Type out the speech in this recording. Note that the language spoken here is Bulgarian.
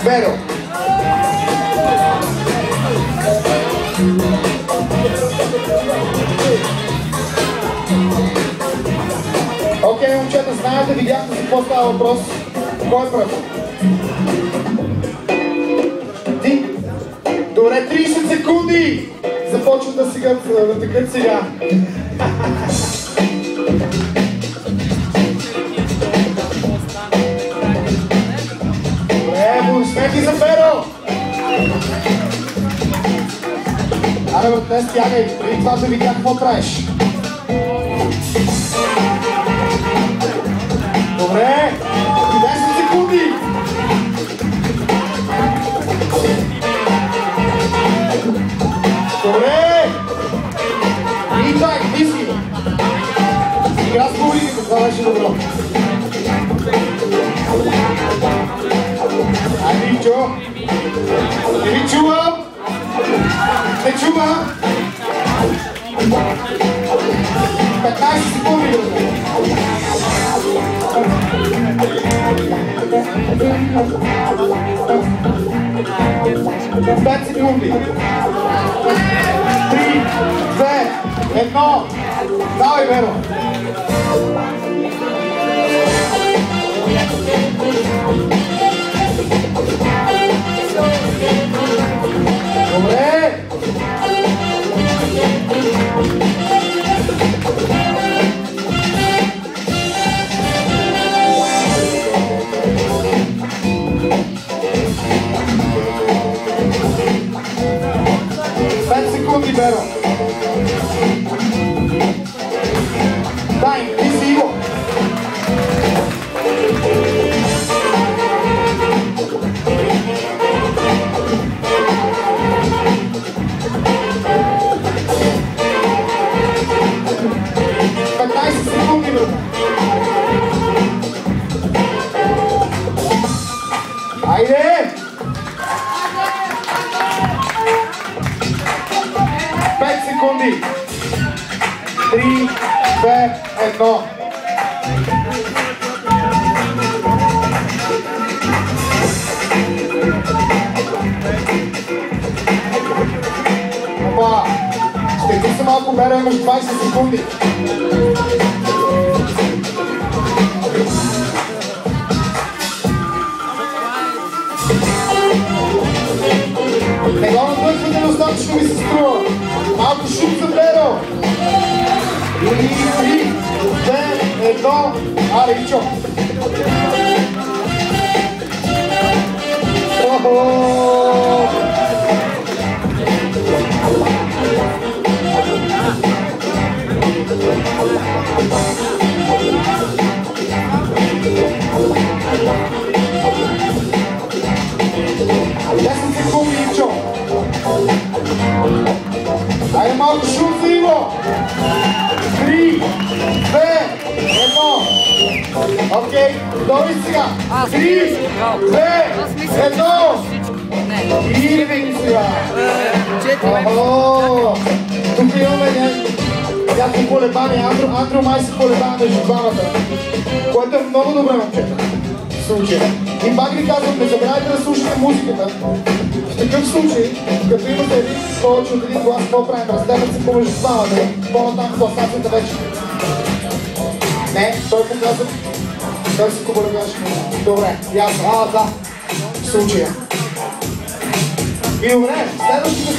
Веро. Окей, момчета, знаете, видяхте за какво става въпрос. Кой е пръв? Ти? Добре, 30 секунди! Започват да текат сега. Добре, аплодисменти за Веро! Аре, бе, днес тягай, преди това да видя какво правиш. Добре, 10 секунди! Добре! И так, ти си! Игра с публиката, това беше добро. Айде, Ивчо! Не ви чувам! Не чувам! 15 секунди, бе! 5 секунди! 3, 2, 1! Давай, Веро! Добре! Секунди, Веро. Дай, ти си Иво. Секунди, Веро. Айде! 5 секунди. 3, 2, 1. Опа! Стегни се малко, Веро, имаш 20 секунди. Не го надъхвате достатъчно, ми се струва. Малко шум за Веро. 3, 2, 1. Аре, Ивчо. Айде малко шум за Иво! 3, 2, 1. Окей, готови сега! 3, 2, 1. И вики сега! Тук имаме някакво колебание. Андро май се колебава между двамата. Което е много добре, момчета. Случай. И пак ви казвам, не забравяйте да слушате музиката. В такъв случай, като имате един повече от един глас, какво правим? Разделят се помежду двамата. По-натам в класацията вече. Не, той показва. Той се колебаваше. Добре, ясно. Да. В случая. И добре, следващото